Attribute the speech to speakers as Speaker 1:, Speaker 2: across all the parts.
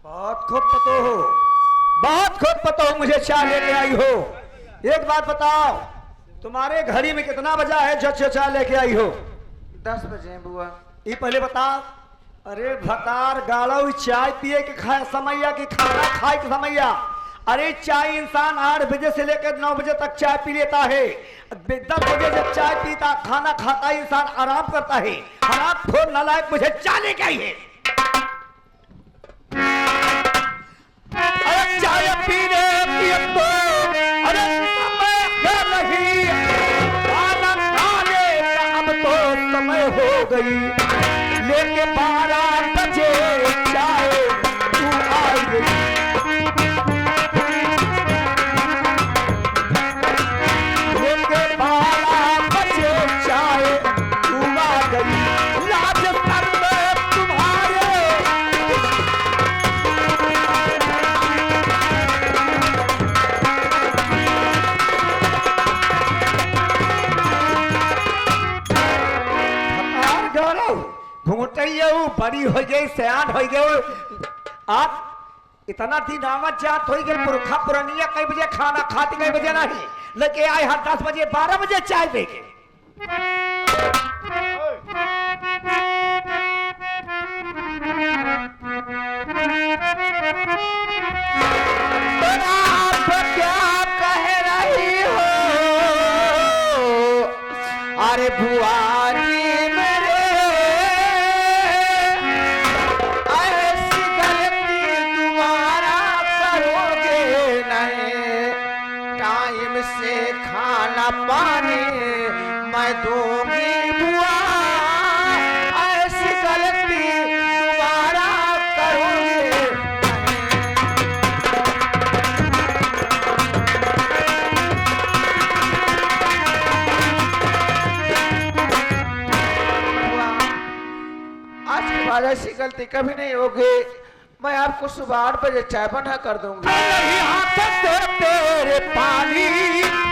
Speaker 1: बहुत खूब पतो हो, बहुत खूब पतो हो मुझे चाय लेके आई हो। एक बात बताओ, तुम्हारे घड़ी में कितना बजा है जो चाय लेके आई हो?
Speaker 2: 10 बजे बुआ।
Speaker 1: ये पहले बताओ। अरे भतार गाड़ो चाय पिए के खाए समैया की खाना खाए के समैया। अरे चाय इंसान 8 बजे से लेकर 9 बजे तक चाय पी लेता है। 10 बजे जब चाय पीता खाना खाता है इंसान आराम करता है। हराम खोर नालायक मुझे चाय लेके आई है। अरे चाय पीने पिए तो अरे समय है नहीं, खाना खाने का अब तो समय हो गई। लेके 12 बजे चाय तू आ गई। लेके 12 बजे चाय तू आ गई। राजस्थान में तुम्हारे घूमटैया बड़ी हो गई, सयान हो गई। आप इतना दिन आमद जात हो गई, पुरखा पुरानिया कई बजे खाना खाती कई बजे नहीं लेके आए हर 10 बजे 12 बजे चाय देके। आप क्या कह रही हो? अरे बुआरी पानी मैं दूंगी बुआ, ऐसी गलती दोबारा करोगे।
Speaker 2: आज के बाद ऐसी गलती कभी नहीं होगी। मैं आपको सुबह 8 बजे चाय बना कर दूंगी।
Speaker 1: नहीं हाथ से तेरे पानी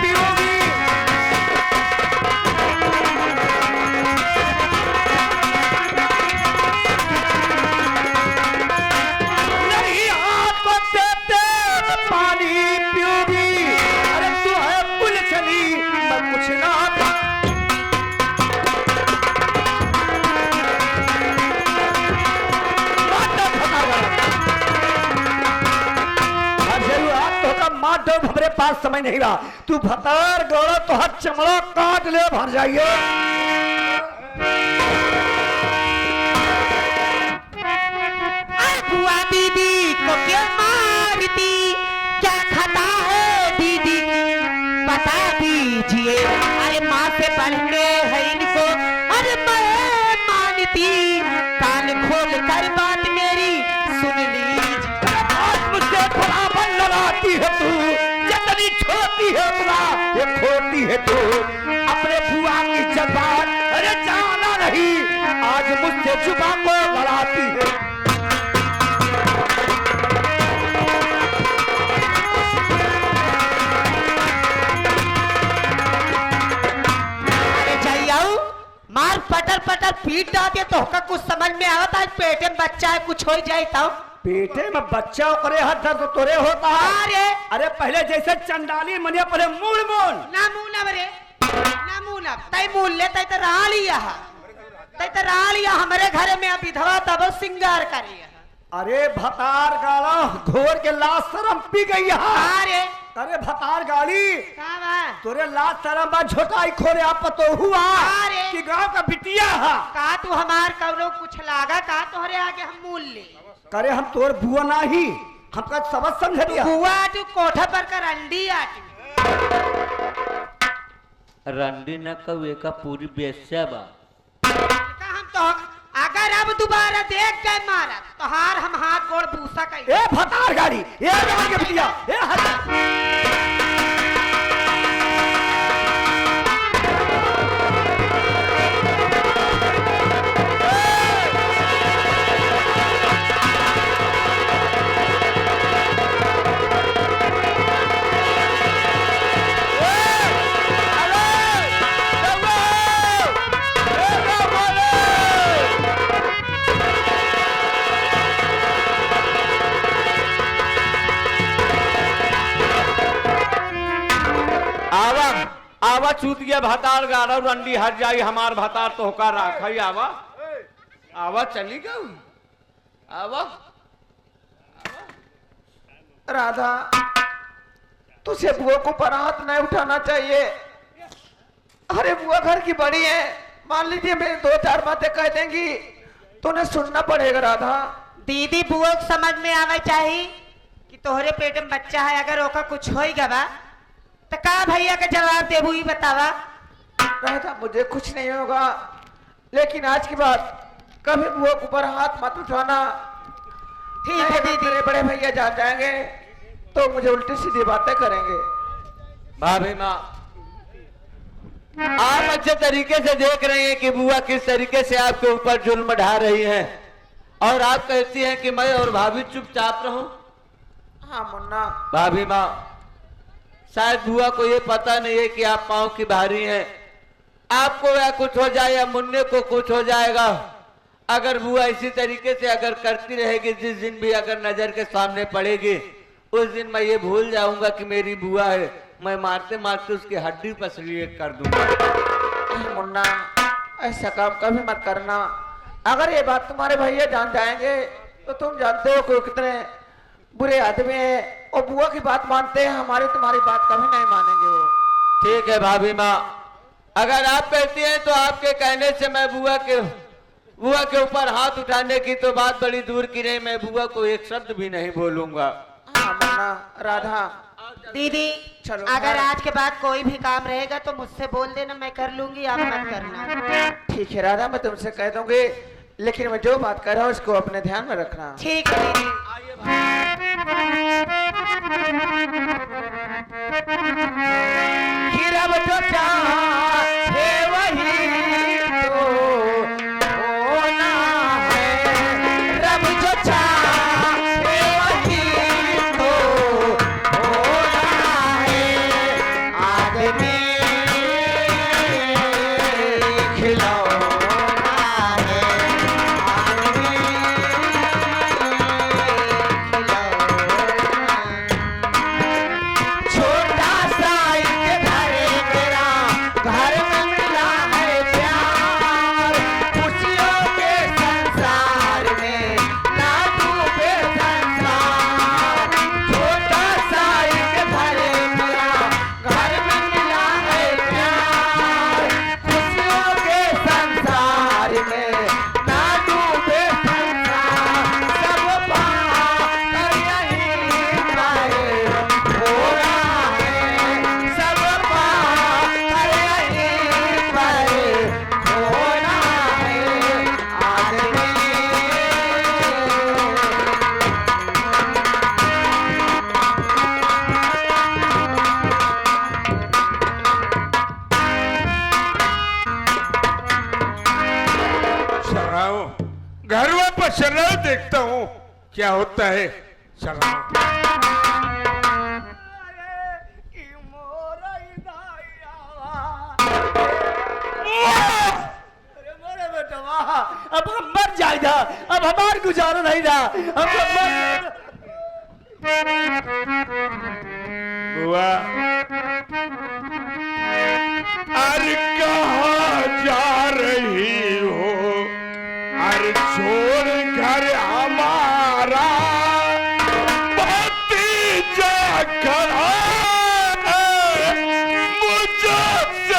Speaker 1: पीऊंगी। हमारे पास समय नहीं रहा। तू भतार गौड़ा तो हर चमड़ा काट ले भर जाइए।
Speaker 3: बुआ दीदी को क्यों मारती, क्या खाता है दीदी बता दीजिए। अरे माँ से पढ़ने है इनको, अरे मैं मानती। कान खोल कर बात मेरी सुन लीजिए।
Speaker 1: आज मुझसे बराबर लड़ाती है तू, जितनी छोटी है उतना ये खोटी है तू। अपने बुआ की जबान अरे जाना नहीं, आज मुझसे जुबान को लड़ाती है।
Speaker 3: मार पटर पटर पीट डालते तो होगा कुछ समझ में आवता है। पेटे में बच्चा है कुछ हो जाए तब।
Speaker 1: पेटे में बच्चा करे हर दर्द तोरे होता है। अरे पहले जैसे चंडाली मनिया पहले मूल मूल
Speaker 3: ना मुंह ना बरे ना मुंह ना तय मूल ले तय तो रालिया हमारे घर में अब विधवा तब सिंगार करिए।
Speaker 1: अरे भतार गाला घोर के लाश शरम पी गई है। अरे भतार गाली तोरे लाश शरम बा झोटाई खोरे आप तो हुआ कि गांव का बिटिया है
Speaker 3: का तू हमार कवनो कुछ लागा का तोहरे आगे हम मूल ले
Speaker 1: करे। हम तोर बुआ नहीं हमका सबक समझ दिया।
Speaker 3: बुआ तू कोठा पर कर अंडी आटी
Speaker 4: रंडी न कवे का पूरी बेस्या बा।
Speaker 3: हम तो अगर अब दोबारा देख गए मारा तो हार हम हाथ गोड़ भूसा कहीं।
Speaker 1: ए भतार गाड़ी ए गांव के बिटिया ए
Speaker 4: आवा चूत गया भतार गाड़ा रंडी हट जाई हमार भतार तो होकर राखई आवा आवा चली गई आवा
Speaker 2: राधा तुझे बुआ को पर हाथ नहीं उठाना चाहिए। अरे बुआ घर की बड़ी है, मान लीजिए मेरी दो चार बातें कह देंगी तो उन्हें सुनना पड़ेगा। राधा
Speaker 3: दीदी बुआ को समझ में आना चाहिए कि तोहरे पेट में बच्चा है, अगर ओका कुछ हो ही गवा तो का भैया का जवाब देबू ही बतावा।
Speaker 2: राधा मुझे कुछ नहीं होगा, लेकिन आज के बाद कभी बुआ के ऊपर हाथ मत उठाना।
Speaker 3: ठीक है दीदी।
Speaker 2: मेरे बड़े भैया जान जाएंगे तो मुझे उल्टी सीधी बातें करेंगे।
Speaker 4: भाभी माँ आप अच्छे तरीके से देख रहे हैं कि बुआ किस तरीके से आपके ऊपर जुल्म ढा रही हैं और आप कहती हैं कि मैं और भाभी चुपचाप रहूं।
Speaker 2: हाँ मुन्ना,
Speaker 4: भाभी माँ शायद बुआ को ये पता नहीं है कि आप पाँव की भारी हैं, आपको या कुछ हो जाए या मुन्ने को कुछ हो जाएगा। अगर बुआ इसी तरीके से अगर करती रहेगी, जिस दिन भी अगर नजर के सामने पड़ेगी उस दिन मैं ये भूल जाऊंगा कि मेरी बुआ है, मैं मारते मारते उसकी हड्डी पसली एक कर दूंगा।
Speaker 2: मुन्ना ऐसा काम कभी मत करना। अगर ये बात तुम्हारे भैया जान जाएंगे तो तुम जानते हो कोई कितने बुरे आदमी है और बुआ की बात मानते हैं, हमारी तुम्हारी बात कभी नहीं मानेंगे वो।
Speaker 4: ठीक है भाभी माँ, अगर आप कहती हैं तो आपके कहने से मैं बुआ के ऊपर हाथ उठाने की तो बात बड़ी दूर की नहीं, मैं बुआ को एक शब्द भी नहीं बोलूंगा।
Speaker 2: हाँ मुन्ना, राधा
Speaker 3: दीदी
Speaker 2: चलो,
Speaker 3: अगर
Speaker 2: हाँ।
Speaker 3: आज के बाद कोई भी काम रहेगा तो मुझसे बोल देना, मैं कर लूंगी, आप मत करना।
Speaker 2: ठीक है राधा, मैं तुमसे कह दूंगी, लेकिन मैं जो बात कर रहा हूँ उसको अपने ध्यान में रखना।
Speaker 3: ठीक है दीदी।
Speaker 2: हीरा जो चाहे वही तो होना है, रब जो चाहे वही तो होना है, आदमी खिलौना है, आदमी खिलौना है। छोटा सा एक घर मेरा, घर में मिला है प्यार, खुशियों के संसार में ना डूबे संसार। छोटा सा एक घर मेरा, घर में मिला है प्यार, खुशियों के संसार में ना डूबे संसार। सब पाकर यहीं पाए होना है, सब पाकर यहीं पाए होना है, आदमी
Speaker 5: शर्राओ, घर वापस शर्राओ, देखता हूँ क्या होता है। शर्राओ
Speaker 1: अरे मोरे बेटवा, अब हम मर जाएगा, अब हमार गुजारा नहीं रहा, हम तो मर
Speaker 5: बुआ, अरे कहाँ जा रही हो? अरे छोड़ घर हमारा भतीजा खड़ा है, मुझसे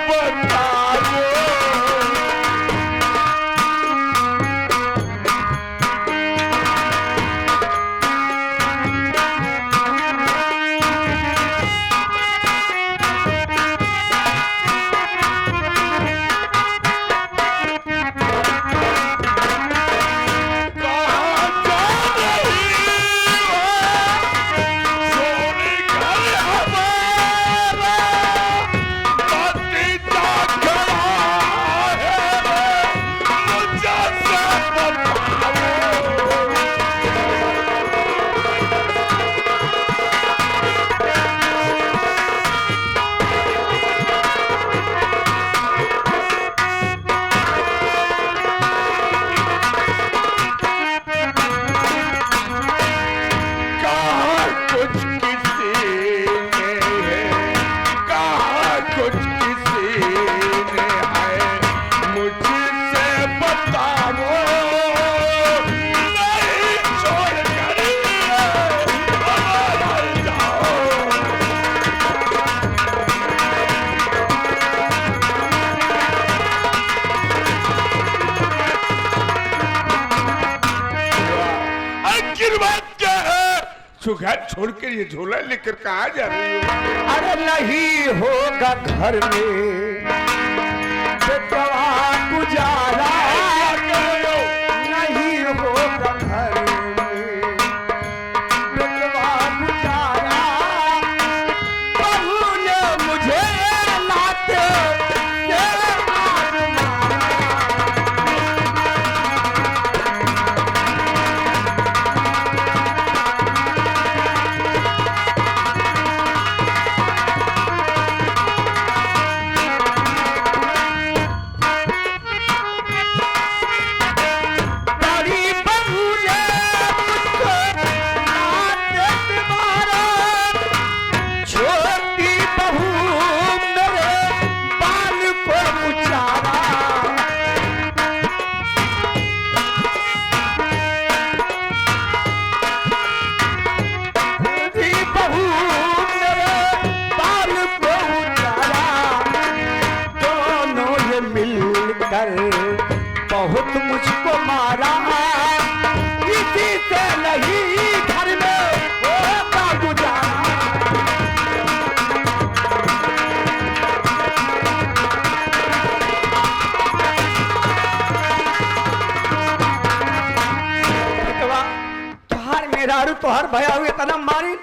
Speaker 5: बता दो। आखिर बात क्या है? सुगैर छोड़कर ये झोला लेकर कहाँ जा रही हो?
Speaker 1: अरे नहीं होगा घर में बेटवा गुजारा, नहीं होगा घर में बेटवा गुजारा, बहू ने मुझे लाते से आज मारा। बड़ी बहू ने मुझको लाते से मारा, छोटी बहू मेरे बाल को उचारा। छोटी बहू मेरे बाल को उचारा, दोनों ने मिलकर बहुत मुझको मारा, किसी से नहीं घर में होता गुजारा। बेटवा, तुहार मेहरारू तुहार भया हुए तना मारी,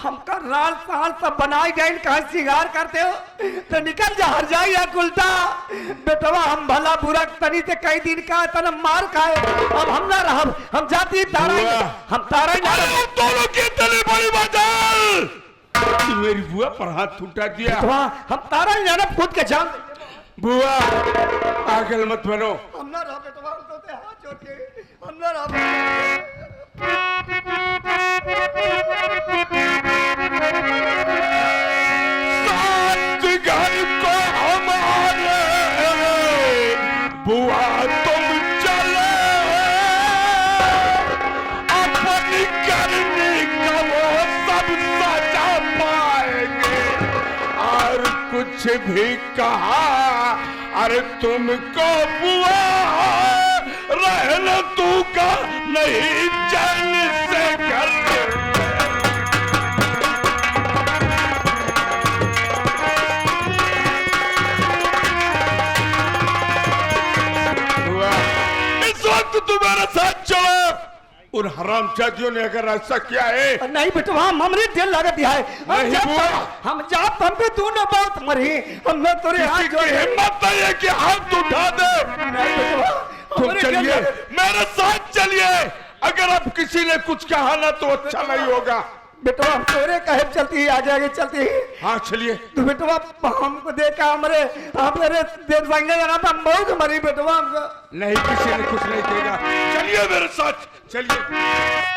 Speaker 1: हमका राल साल सब बनाई गई, कहा सिंगार करते हो तो निकल जा हर जाई या कुलता। बेटवा हम भला बुरा तनी से कई दिन का तना मार खाए, अब हम ना रह, हम जाती तारा ही, हम तारा ही ना
Speaker 5: अरे
Speaker 1: रह।
Speaker 5: दोनों की तले बड़ी बादल, तू मेरी बुआ पर हाथ उठा दिया।
Speaker 1: बेटवा हम तारा ही ना खुद के जान।
Speaker 5: बुआ पागल मत बनो।
Speaker 1: हम ना रह बेटवा, हम तो ते हाथ जोड़ के हम ना रह।
Speaker 5: सात घर को हमारे बुआ तुम चले, अपनी करनी का वो सब सजा पाएंगे। और कुछ भी कहा अरे तुमको बुआ रहना तू का नहीं चैन से घर में। इस वक्त तुम्हारे साथ चलो। उन हरामजादियों ने अगर ऐसा किया है,
Speaker 1: नहीं बेटवा हमरे दिल लगत है,
Speaker 5: नहीं बुआ।
Speaker 1: हम जाप हम भी तू न बहुत मरी, हम न तोरे हाथ
Speaker 5: किसी
Speaker 1: जोड़
Speaker 5: की हिम्मत नहीं है कि हाथ उठा दे।
Speaker 1: नहीं बेटवा,
Speaker 5: तुम
Speaker 1: हमरे दिल
Speaker 5: चलिए
Speaker 1: लगत-
Speaker 5: मेरे साथ चलिए, अगर अब किसी ने कुछ कहा ना तो अच्छा नहीं होगा।
Speaker 1: बेटवा हम तोरे कहे चलती ही आ जाएगी, चलती ही।
Speaker 5: हाँ चलिए।
Speaker 1: तो बेटवा हमको देखा हमारे देर संगे जाना था, हम बहुत मरी बेटवा हमको।
Speaker 5: नहीं किसी ने कुछ नहीं कहेगा, चलिए मेरे साथ चलिए।